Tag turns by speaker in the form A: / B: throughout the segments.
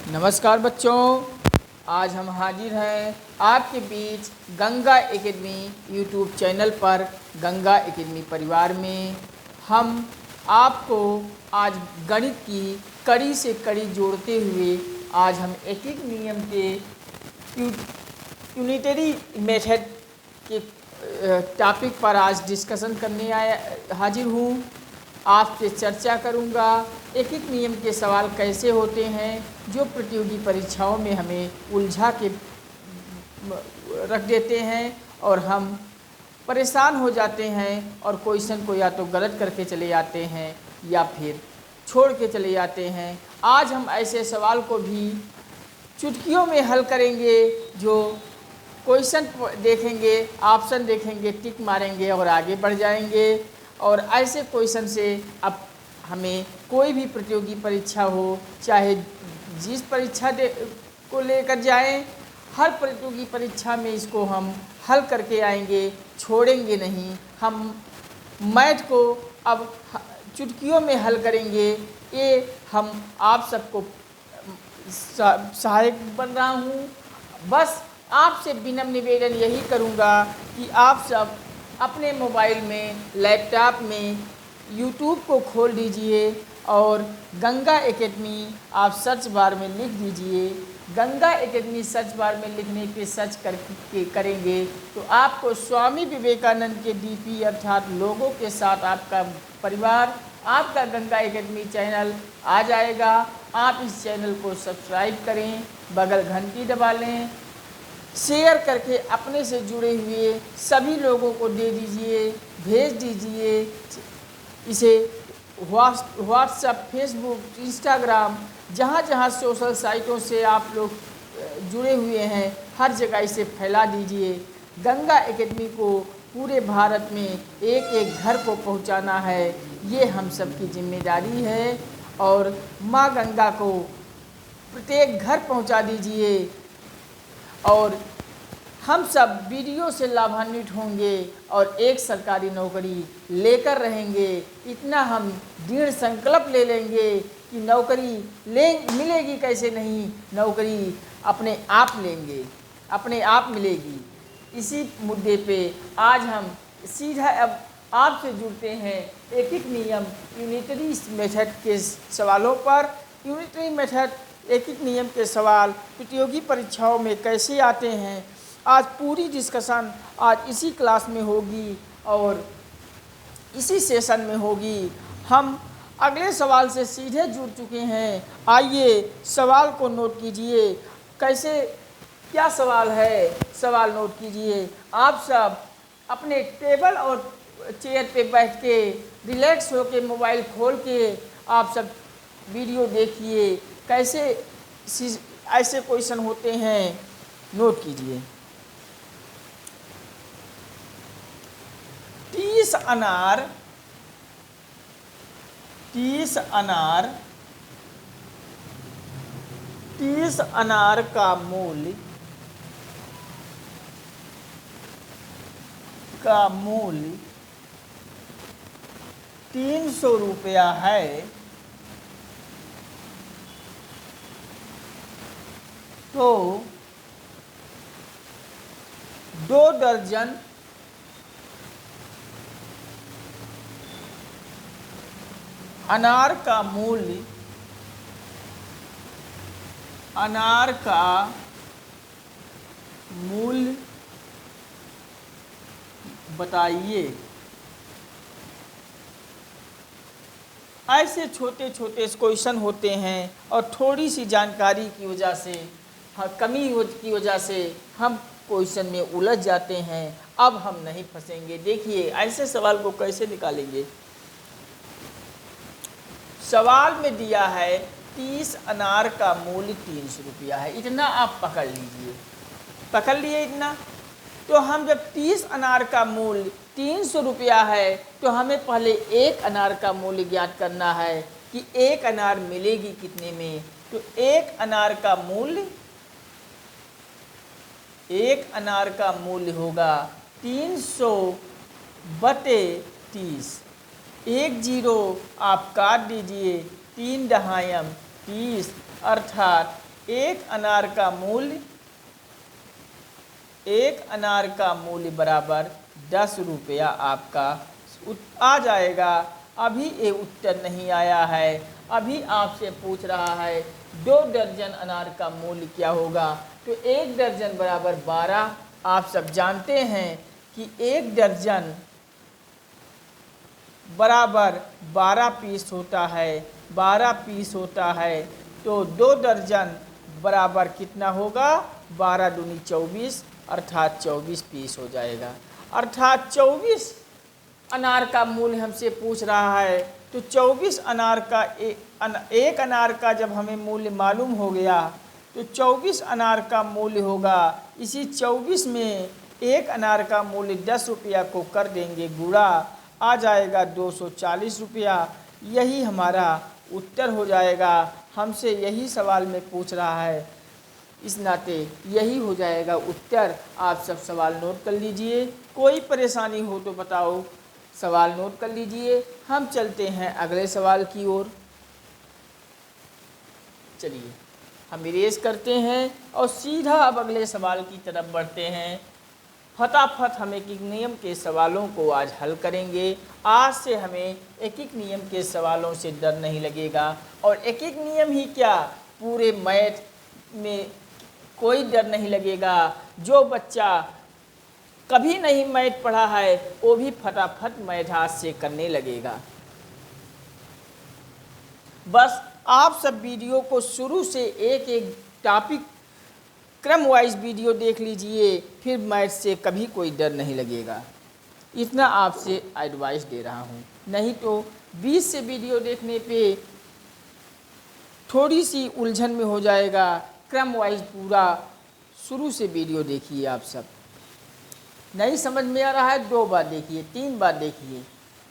A: नमस्कार बच्चों, आज हम हाजिर हैं आपके बीच गंगा एकेडमी यूट्यूब चैनल पर। गंगा एकेडमी परिवार में हम आपको आज गणित की कड़ी से कड़ी जोड़ते हुए आज हम एक एक नियम के यूनिटरी मेथड के टॉपिक पर आज डिस्कशन करने हाजिर हूँ। आपसे चर्चा करूंगा एक एक नियम के सवाल कैसे होते हैं जो प्रतियोगी परीक्षाओं में हमें उलझा के रख देते हैं और हम परेशान हो जाते हैं और क्वेश्चन को या तो गलत करके चले जाते हैं या फिर छोड़ के चले जाते हैं। आज हम ऐसे सवाल को भी चुटकियों में हल करेंगे, जो क्वेश्चन देखेंगे, ऑप्शन देखेंगे, टिक मारेंगे और आगे बढ़ जाएंगे। और ऐसे क्वेश्चन से अब हमें कोई भी प्रतियोगी परीक्षा हो, चाहे जिस परीक्षा को लेकर जाएं, हर प्रतियोगी परीक्षा में इसको हम हल करके आएंगे, छोड़ेंगे नहीं। हम मैथ को अब चुटकियों में हल करेंगे। ये हम आप सबको सहायक बन रहा हूँ। बस आपसे विनम्र निवेदन यही करूँगा कि आप सब अपने मोबाइल में, लैपटॉप में यूट्यूब को खोल दीजिए और गंगा एकेडमी आप सर्च बार में लिख दीजिए। गंगा एकेडमी सर्च बार में लिखने के सर्च करके करेंगे तो आपको स्वामी विवेकानंद के डीपी अर्थात लोगों के साथ आपका परिवार, आपका गंगा एकेडमी चैनल आ जाएगा। आप इस चैनल को सब्सक्राइब करें, बगल घंटी दबा लें, शेयर करके अपने से जुड़े हुए सभी लोगों को दे दीजिए, भेज दीजिए। इसे व्हाट्सएप, फेसबुक, इंस्टाग्राम, जहाँ जहाँ सोशल साइटों से आप लोग जुड़े हुए हैं, हर जगह इसे फैला दीजिए। गंगा एकेडमी को पूरे भारत में एक एक घर को पहुँचाना है, ये हम सबकी जिम्मेदारी है। और माँ गंगा को प्रत्येक घर पहुँचा दीजिए और हम सब वीडियो से लाभान्वित होंगे और एक सरकारी नौकरी लेकर रहेंगे। इतना हम दृढ़ संकल्प ले लेंगे कि नौकरी मिलेगी कैसे नहीं, नौकरी अपने आप लेंगे, अपने आप मिलेगी। इसी मुद्दे पे आज हम सीधा अब आपसे जुड़ते हैं एक एक नियम यूनिटरी मेथड के सवालों पर। यूनिटरी मेथड, एक एक नियम के सवाल प्रतियोगी परीक्षाओं में कैसे आते हैं, आज पूरी डिस्कशन आज इसी क्लास में होगी और इसी सेशन में होगी। हम अगले सवाल से सीधे जुड़ चुके हैं। आइए सवाल को नोट कीजिए। कैसे, क्या सवाल है, सवाल नोट कीजिए। आप सब अपने टेबल और चेयर पे बैठ के रिलैक्स होके मोबाइल खोल के आप सब वीडियो देखिए, कैसे ऐसे क्वेश्चन होते हैं, नोट कीजिए। 30 अनार 30 अनार का मूल्य 300 रुपया है, तो 2 दर्जन अनार का मूल्य बताइए। ऐसे छोटे छोटे क्वेश्चन होते हैं और थोड़ी सी जानकारी की वजह से, कमी की वजह से हम क्वेश्चन में उलझ जाते हैं। अब हम नहीं फंसेंगे। देखिए ऐसे सवाल को कैसे निकालेंगे। सवाल में दिया है 30 अनार का मूल्य 300 रुपया है, इतना आप पकड़ लीजिए। पकड़ लिए इतना, तो हम जब 30 अनार का मूल्य 300 रुपया है तो हमें पहले एक अनार का मूल्य ज्ञात करना है कि एक अनार मिलेगी कितने में। तो एक अनार का मूल्य होगा 300 बटे 30। 1 0 आप काट दीजिए, 3 दहायम 30 अर्थात एक अनार का मूल्य, एक अनार का मूल्य बराबर 10 रुपया आपका आ जाएगा। अभी ये उत्तर नहीं आया है, अभी आपसे पूछ रहा है 2 दर्जन अनार का मूल्य क्या होगा। तो 1 दर्जन बराबर 12। आप सब जानते हैं कि 1 दर्जन बराबर 12 पीस होता है, 12 पीस होता है। तो 2 दर्जन बराबर कितना होगा, 12 दूनी 24, अर्थात 24 पीस हो जाएगा। अर्थात 24 अनार का मूल्य हमसे पूछ रहा है। तो 24 अनार का एक अनार का जब हमें मूल्य मालूम हो गया तो 24 अनार का मूल्य होगा, इसी 24 में एक अनार का मूल्य 10 रुपया को कर देंगे गुणा, आ जाएगा 240 रुपया। यही हमारा उत्तर हो जाएगा। हमसे यही सवाल में पूछ रहा है, इस नाते यही हो जाएगा उत्तर। आप सब सवाल नोट कर लीजिए, कोई परेशानी हो तो बताओ, सवाल नोट कर लीजिए। हम चलते हैं अगले सवाल की ओर। चलिए हम इरेज करते हैं और सीधा अब अगले सवाल की तरफ बढ़ते हैं। फटाफट हम एक एक नियम के सवालों को आज हल करेंगे। आज से हमें एक एक नियम के सवालों से डर नहीं लगेगा, और एक एक नियम ही क्या, पूरे मैथ में कोई डर नहीं लगेगा। जो बच्चा कभी नहीं मैथ पढ़ा है वो भी फटाफट मैथ हाथ से करने लगेगा। बस आप सब वीडियो को शुरू से एक एक टॉपिक क्रम वाइज वीडियो देख लीजिए, फिर मैथ से कभी कोई डर नहीं लगेगा। इतना आपसे एडवाइस दे रहा हूँ, नहीं तो 20 से वीडियो देखने पे थोड़ी सी उलझन में हो जाएगा। क्रम वाइज पूरा शुरू से वीडियो देखिए। आप सब नहीं समझ में आ रहा है 2 बार देखिए, 3 बार देखिए।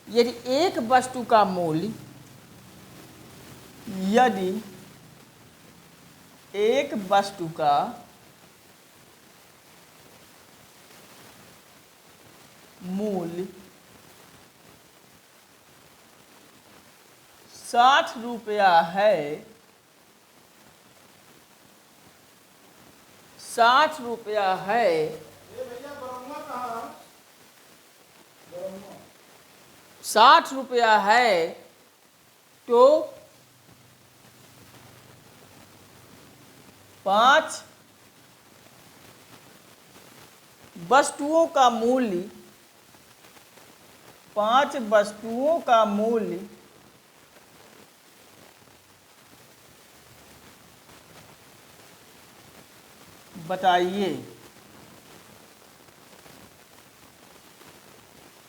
A: यदि एक वस्तु का मूल्य, यदि एक वस्तु का मूल्य 60 रुपया है, 60 रुपया है, 60 रुपया है, तो 5 वस्तुओं का मूल्य, 5 वस्तुओं का मूल्य बताइए।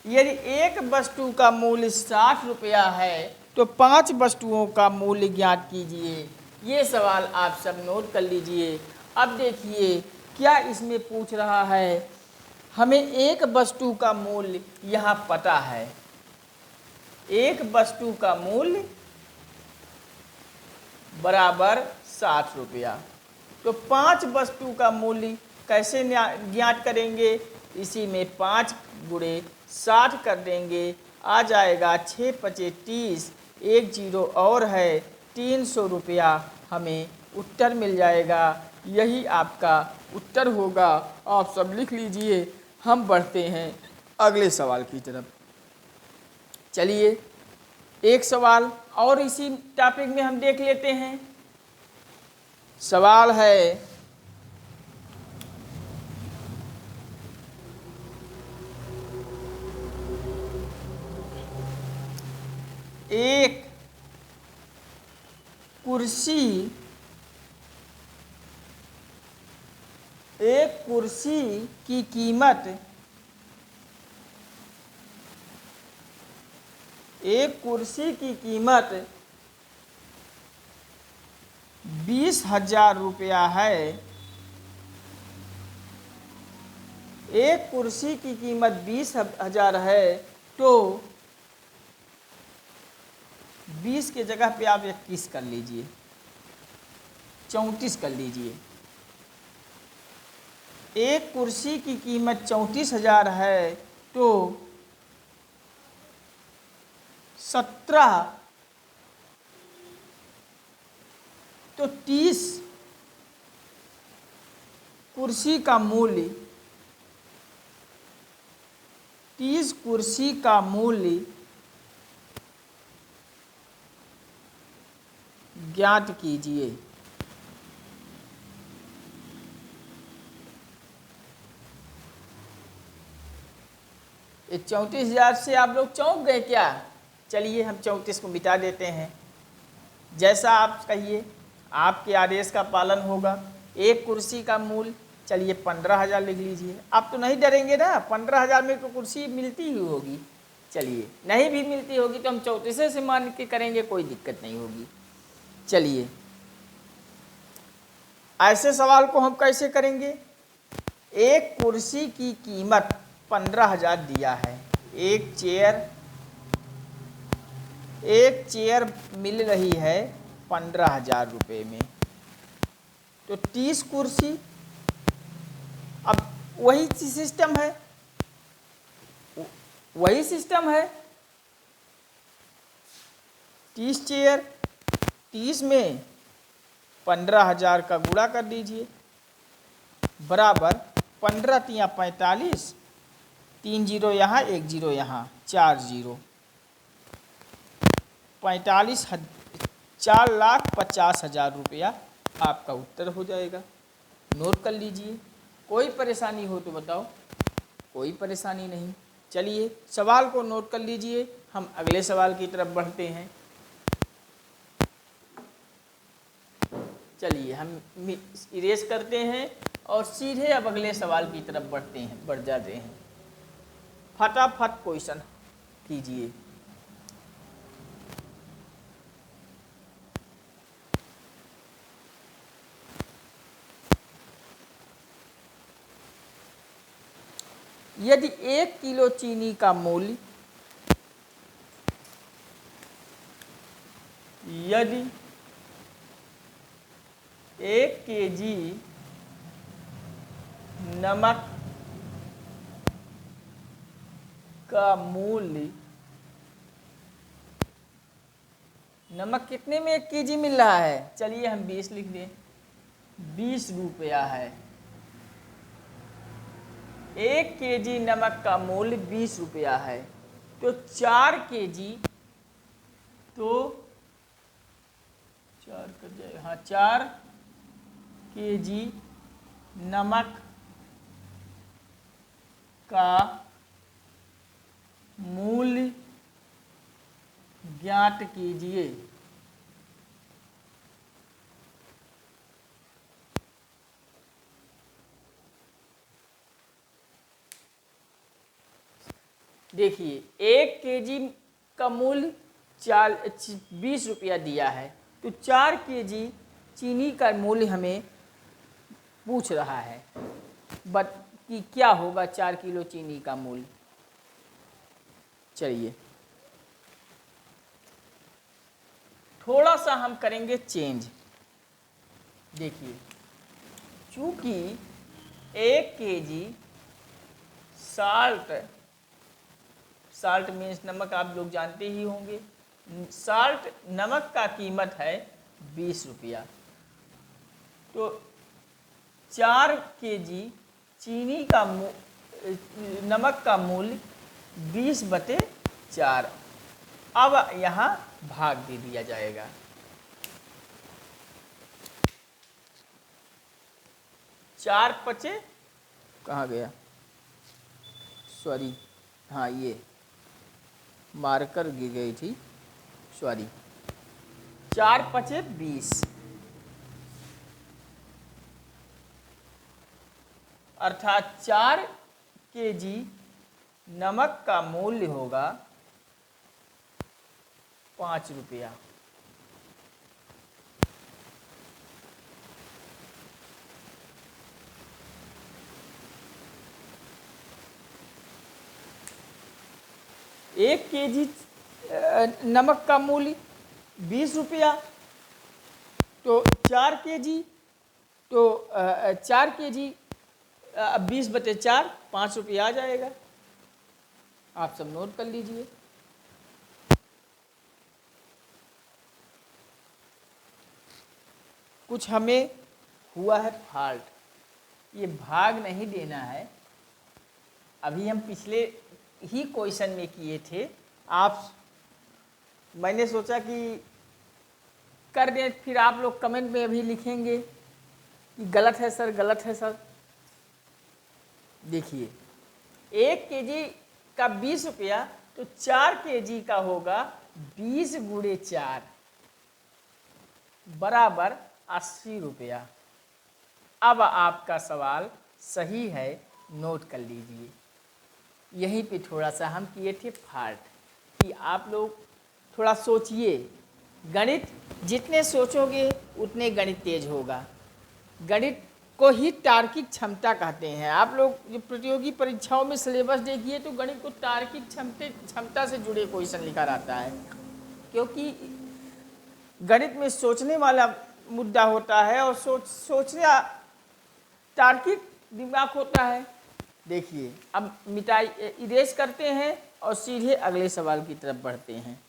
A: यदि एक वस्तु का मूल्य 60 रुपया है तो 5 वस्तुओं का मूल्य ज्ञात कीजिए। ये सवाल आप सब नोट कर लीजिए। अब देखिए क्या इसमें पूछ रहा है, हमें एक वस्तु का मूल्य यहाँ पता है, एक वस्तु का मूल्य बराबर 60 रुपया। तो 5 वस्तु का मूल्य कैसे ज्ञात करेंगे, इसी में 5 गुणे 60 कर देंगे, आ जाएगा 6 पचे 30, 1 जीरो और है, 300 रुपया हमें उत्तर मिल जाएगा। यही आपका उत्तर होगा। आप सब लिख लीजिए। हम बढ़ते हैं अगले सवाल की तरफ। चलिए एक सवाल और इसी टॉपिक में हम देख लेते हैं। सवाल है, एक कुर्सी की कीमत, एक कुर्सी की कीमत 20,000 रुपया है। एक कुर्सी की कीमत 20,000 है, तो 20 के जगह पे आप 21 कर लीजिए, 34 कर लीजिए। एक कुर्सी की कीमत 34,000 है, तो 17 तो 30 कुर्सी का मूल्य 30 कुर्सी का मूल्य ज्ञात कीजिए। ये 34,000 से आप लोग चौंक गए क्या? चलिए हम 34 को मिटा देते हैं। जैसा आप कहिए, आपके आदेश का पालन होगा। एक कुर्सी का मूल्य चलिए 15,000 लिख लीजिए। आप तो नहीं डरेंगे ना, 15,000 में तो कुर्सी मिलती ही होगी। चलिए नहीं भी मिलती होगी तो हम 34 से मान के करेंगे, कोई दिक्कत नहीं होगी। चलिए ऐसे सवाल को हम कैसे करेंगे? एक कुर्सी की कीमत 15,000 दिया है। एक चेयर मिल रही है 15,000 रुपये में। तो 30 कुर्सी, अब वही सिस्टम है, वही सिस्टम है। 30 चेयर, 30 में 15,000 का गुणा कर दीजिए, बराबर 15 तिया 45, 3 जीरो यहाँ 1 जीरो यहाँ, 4 जीरो 45, 4,50,000 रुपया आपका उत्तर हो जाएगा। नोट कर लीजिए। कोई परेशानी हो तो बताओ। कोई परेशानी नहीं। चलिए सवाल को नोट कर लीजिए, हम अगले सवाल की तरफ बढ़ते हैं। चलिए हम इरेज करते हैं और सीधे अब अगले सवाल की तरफ बढ़ जाते हैं। फटाफट क्वेश्चन कीजिए। यदि 1 किलो चीनी का मूल्य, यदि 1 केजी नमक का मूल्य, नमक कितने में 1 केजी मिल रहा है? चलिए हम 20 लिख दें, 20 रुपया है। 1 केजी नमक का मूल्य 20 रुपया है। तो 4 केजी, तो 4 कर जाए, हाँ 4 केजी नमक का मूल्य ज्ञात कीजिए। देखिए 1 केजी का मूल्य 20 रुपया दिया है, तो 4 केजी चीनी का मूल्य हमें पूछ रहा है कि क्या होगा 4 किलो चीनी का मूल्य। चलिए थोड़ा सा हम करेंगे चेंज। देखिए चूँकि 1 केजी साल्ट मीन्स नमक, आप लोग जानते ही होंगे। साल्ट नमक का कीमत है 20 रुपया। तो 4 केजी चीनी का नमक का मूल्य 20/4। अब यहाँ भाग दे दिया जाएगा। चार पचे कहाँ गया, सॉरी, हाँ ये मार्कर गिर गई थी, सॉरी। 4 पचे 20, अर्थात 4 केजी नमक का मूल्य होगा 5 रुपया। एक केजी नमक का मूल्य 20 रुपया, तो 4 केजी, तो 4 केजी 20/4 5 रुपया आ जाएगा। आप सब नोट कर लीजिए। कुछ हमें हुआ है फॉल्ट, ये भाग नहीं देना है। अभी हम पिछले ही क्वेश्चन में किए थे। मैंने सोचा कि कर दें, फिर आप लोग कमेंट में अभी लिखेंगे कि गलत है सर, गलत है सर। देखिए 1 केजी का 20 रुपया, तो 4 केजी का होगा 20 गुणे 4 बराबर 80 रुपया। अब आपका सवाल सही है, नोट कर लीजिए। यहीं पे थोड़ा सा हम किए थे फाल्ट कि आप लोग थोड़ा सोचिए। गणित जितने सोचोगे उतने गणित तेज होगा। गणित को ही तार्किक क्षमता कहते हैं। आप लोग जो प्रतियोगी परीक्षाओं में सिलेबस देखिए तो गणित को तार्किक क्षमता से जुड़े क्वेश्चन लिखा रहता है, क्योंकि गणित में सोचने वाला मुद्दा होता है और सोचना तार्किक दिमाग होता है। देखिए अब इरेज करते हैं और सीधे अगले सवाल की तरफ बढ़ते हैं।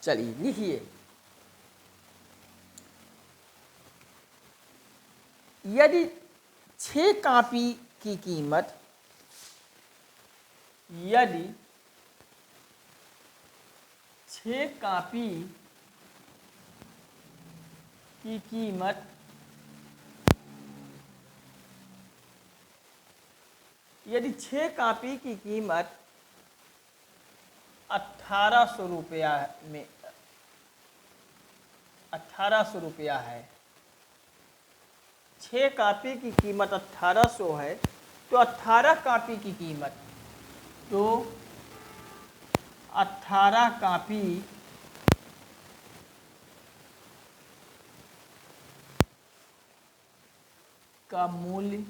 A: चलिए लिखिए, यदि 6 कॉपी की कीमत, यदि 6 कॉपी की कीमत 6 कॉपी की कीमत 1800 रुपया में 1800 रुपया है, 6 कॉपी की कीमत 1800 है, तो 18 कॉपी की कीमत, तो 18 कॉपी का मूल्य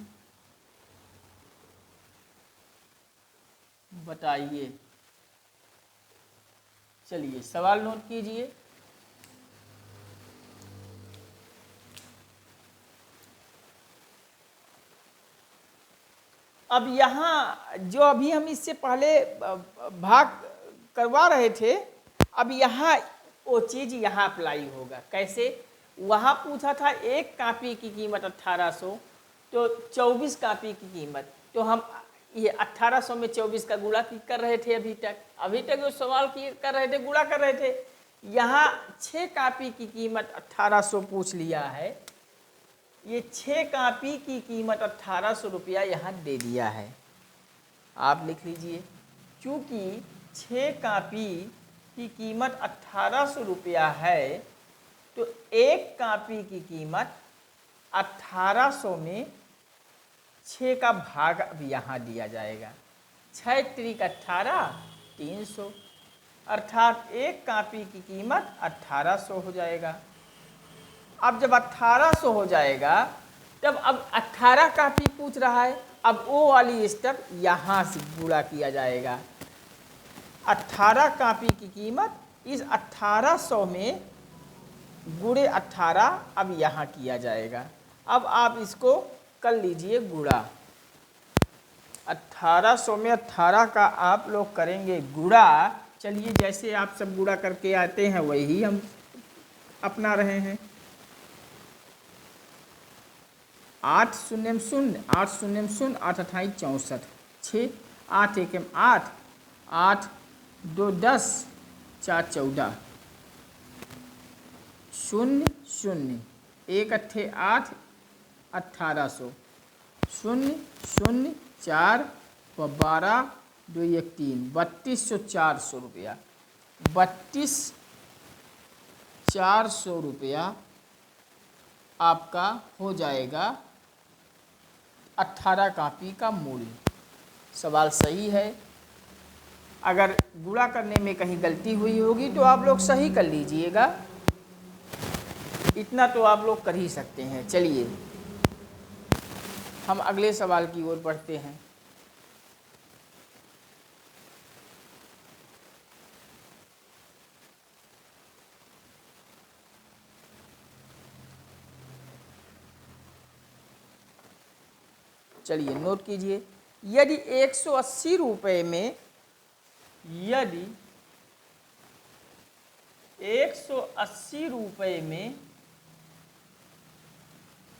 A: बताइए। चलिए सवाल नोट कीजिए। अब यहाँ जो अभी हम इससे पहले भाग करवा रहे थे, अब यहाँ वो चीज़ यहाँ अप्लाई होगा। कैसे? वहाँ पूछा था 1 कॉपी की कीमत 1800, तो 24 कॉपी की कीमत, तो हम ये 1800 में 24 का गुणा कर रहे थे। अभी तक जो सवाल कर रहे थे गुणा कर रहे थे। यहाँ 6 कॉपी की कीमत 1800 पूछ लिया है। ये 6 कॉपी की कीमत 1800 रुपया यहाँ दे दिया है। आप लिख लीजिए, क्योंकि 6 कॉपी की कीमत 1800 रुपया है, तो 1 कॉपी की कीमत 1800 में 6 का भाग अब यहाँ दिया जाएगा। 6 त्रिक 18, 300, अर्थात 1 कॉपी की कीमत 1800 हो जाएगा। अब जब 1800 हो जाएगा, तब अब 18 कॉपी पूछ रहा है। अब वो वाली स्टेप यहाँ से पूरा किया जाएगा। 18 कॉपी की कीमत इस 1800 में गुणे 18 अब यहाँ किया जाएगा। अब आप इसको कर लीजिए गुणा। 1800 में 18 का आप लोग करेंगे गुणा। चलिए जैसे आप सब गुणा करके आते हैं वही हम अपना रहे हैं। 8 शून्य शून्य, 8 शून्य शून्य, 8 अट्ठाईस 64, 6, 8 एक 8, 8 2 10, 4 14, 0 0, 1 अट्ठे 8, 1800, 0 0 4 व 12 2 1 3, 3200 रुपया। 32,400 रुपया आपका हो जाएगा 18 कॉपी का मूल्य। सवाल सही है। अगर गुणा करने में कहीं गलती हुई होगी तो आप लोग सही कर लीजिएगा। इतना तो आप लोग कर ही सकते हैं। चलिए हम अगले सवाल की ओर बढ़ते हैं। चलिए नोट कीजिए, यदि 180 रुपये में, यदि 180 रुपये में,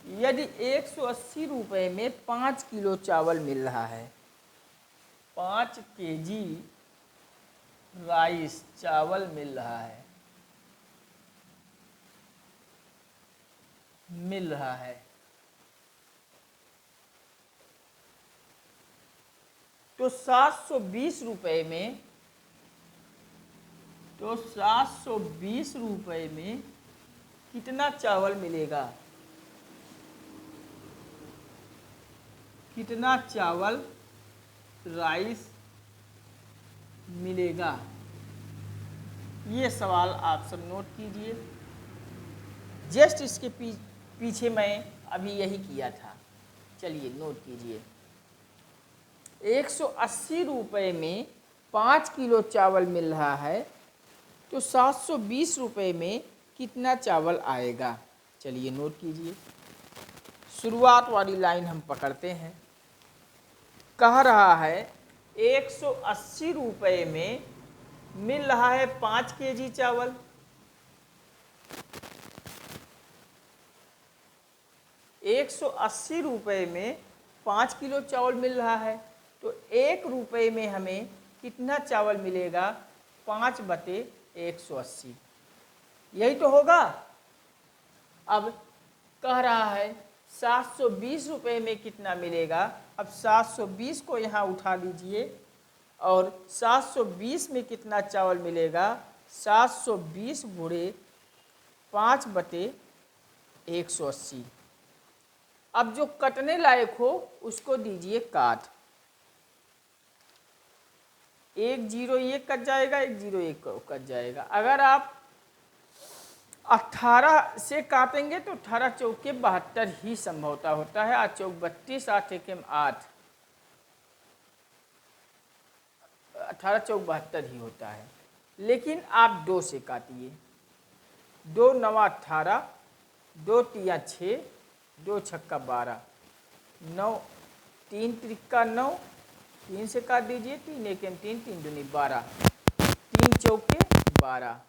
A: यदि 180 रुपये में 5 किलो चावल मिल रहा है, 5 केजी राइस चावल मिल रहा है, तो 720 रुपये में, 720 रुपये में कितना चावल मिलेगा, कितना चावल राइस मिलेगा? ये सवाल आप सब नोट कीजिए। जस्ट इसके पीछे मैं अभी यही किया था। चलिए नोट कीजिए। 180 रुपये में 5 किलो चावल मिल रहा है, तो 720 रुपये में कितना चावल आएगा? चलिए नोट कीजिए। शुरुआत वाली लाइन हम पकड़ते हैं। कह रहा है 180 रुपये में मिल रहा है 5 केजी चावल, ₹180 में 5 किलो चावल मिल रहा है, तो 1 रुपये में हमें कितना चावल मिलेगा? 5/180, यही तो होगा। अब कह रहा है 720 रुपये में कितना मिलेगा? अब 720 को यहाँ उठा लीजिए और 720 में कितना चावल मिलेगा? 720 गुणे 5/180। अब जो कटने लायक हो उसको दीजिए काट। 1 0 ये कट जाएगा, 1 0 1 कट जाएगा। अगर आप 18 से काटेंगे तो 18 चौके 72 ही संभवता होता है। 8 चौक 32, 8 एकम 8, 18 चौक 72 ही होता है। लेकिन आप 2 से काटिए। 2 9 18, 2 3 6, 2 छक्का 12, 9 3 त्रिक्का 9, 3 से काट दीजिए। 3 एकम 3, 3 दूनी 12, 3 चौके 12,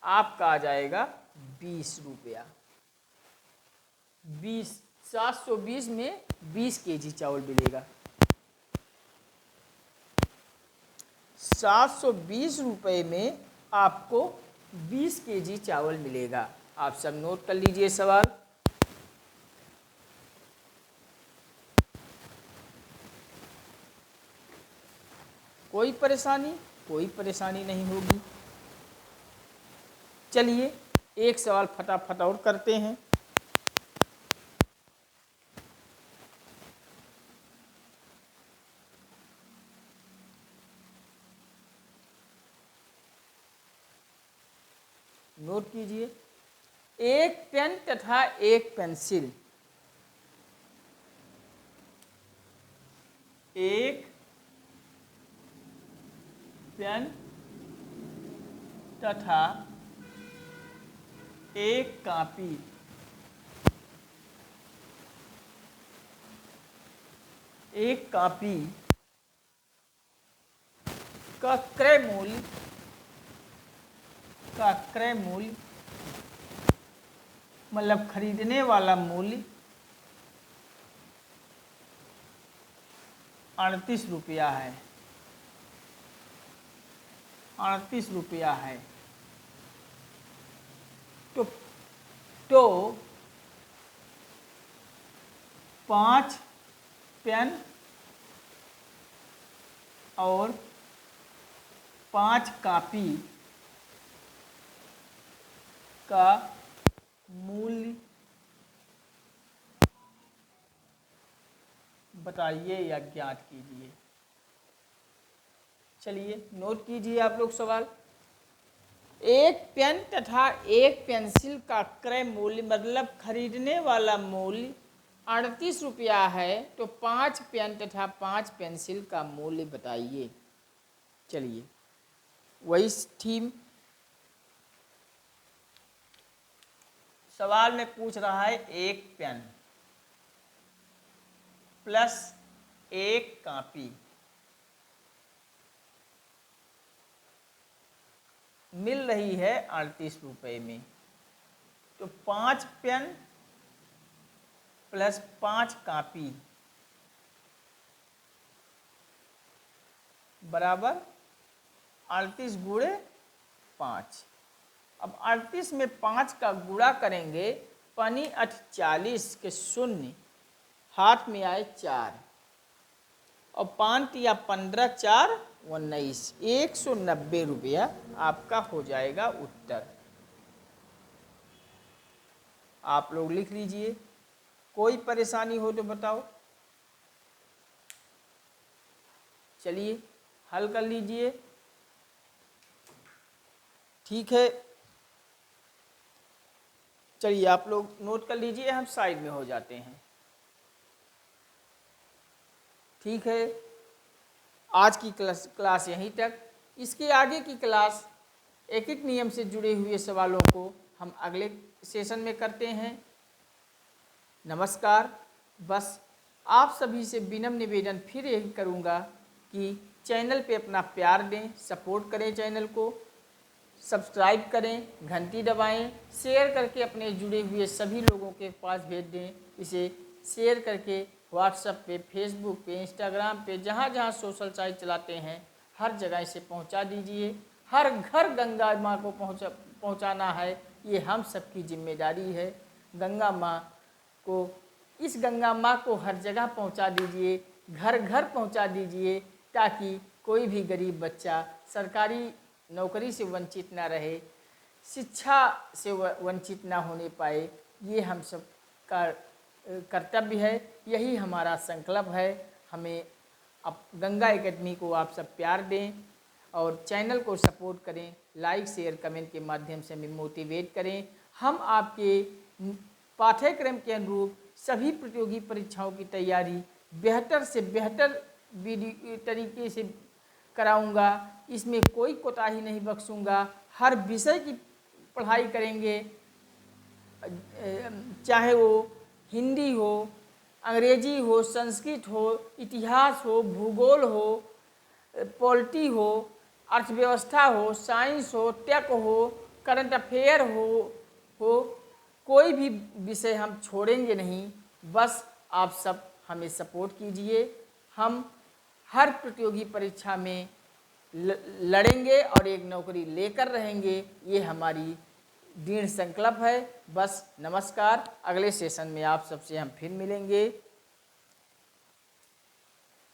A: आपका आ जाएगा 20 रुपया। 720 में 20 केजी चावल मिलेगा। 720 रुपये में आपको 20 केजी चावल मिलेगा। आप सब नोट कर लीजिए सवाल। कोई परेशानी नहीं होगी। चलिए एक सवाल फटाफट और करते हैं। नोट कीजिए। एक पेन तथा एक पेंसिल, एक पेन तथा एक कॉपी का क्रय मूल्य मतलब खरीदने वाला मूल्य 38 रुपया है। 38 रुपया है। तो 5 पेन और 5 कॉपी का मूल्य बताइए या ज्ञात कीजिए। चलिए नोट कीजिए आप लोग सवाल। एक पेन तथा एक पेंसिल का क्रय मूल्य मतलब खरीदने वाला मूल्य 38 रुपया है, तो 5 पेन तथा 5 पेंसिल का मूल्य बताइए। चलिए वही थीम। सवाल में पूछ रहा है एक पेन प्लस एक कॉपी मिल रही है 38 रुपये में। तो 5 पेन प्लस 5 कापी बराबर 38 गुणे 5। अब 38 में 5 का गुणा करेंगे, पनी 40 के शून्य हाथ में आए 4 और 5 या 15 4 19, 190 रुपया आपका हो जाएगा उत्तर। आप लोग लिख लीजिए, कोई परेशानी हो तो बताओ। चलिए हल कर लीजिए। ठीक है, चलिए आप लोग नोट कर लीजिए, हम साइड में हो जाते हैं। ठीक है, आज की क्लास यहीं तक। इसके आगे की क्लास एक एक नियम से जुड़े हुए सवालों को हम अगले सेशन में करते हैं। नमस्कार। बस आप सभी से विनम्र निवेदन फिर यही करूँगा कि चैनल पे अपना प्यार दें, सपोर्ट करें, चैनल को सब्सक्राइब करें, घंटी दबाएं, शेयर करके अपने जुड़े हुए सभी लोगों के पास भेज दें। इसे शेयर करके व्हाट्सएप पे, फेसबुक पे, इंस्टाग्राम पे, जहाँ जहाँ सोशल साइट चलाते हैं हर जगह इसे पहुँचा दीजिए। हर घर गंगा माँ को पहुँचाना है, ये हम सबकी जिम्मेदारी है। गंगा माँ को, इस गंगा माँ को हर जगह पहुँचा दीजिए, घर घर पहुँचा दीजिए, ताकि कोई भी गरीब बच्चा सरकारी नौकरी से वंचित ना रहे, शिक्षा से वंचित ना होने पाए। ये हम सब का कर्तव्य है, यही हमारा संकल्प है। हमें अब गंगा एकेडमी को आप सब प्यार दें और चैनल को सपोर्ट करें, लाइक शेयर कमेंट के माध्यम से हमें मोटिवेट करें। हम आपके पाठ्यक्रम के अनुरूप सभी प्रतियोगी परीक्षाओं की तैयारी बेहतर से बेहतर तरीके से कराऊंगा। इसमें कोई कोताही नहीं बख्शूंगा। हर विषय की पढ़ाई करेंगे, चाहे वो हिंदी हो, अंग्रेजी हो, संस्कृत हो, इतिहास हो, भूगोल हो, पॉलिटी हो, अर्थव्यवस्था हो, साइंस हो, टेक हो, करंट अफेयर हो, कोई भी विषय हम छोड़ेंगे नहीं। बस आप सब हमें सपोर्ट कीजिए। हम हर प्रतियोगी परीक्षा में लड़ेंगे और एक नौकरी लेकर रहेंगे, ये हमारी दृढ़ संकल्प है। बस नमस्कार, अगले सेशन में आप सबसे हम फिर मिलेंगे।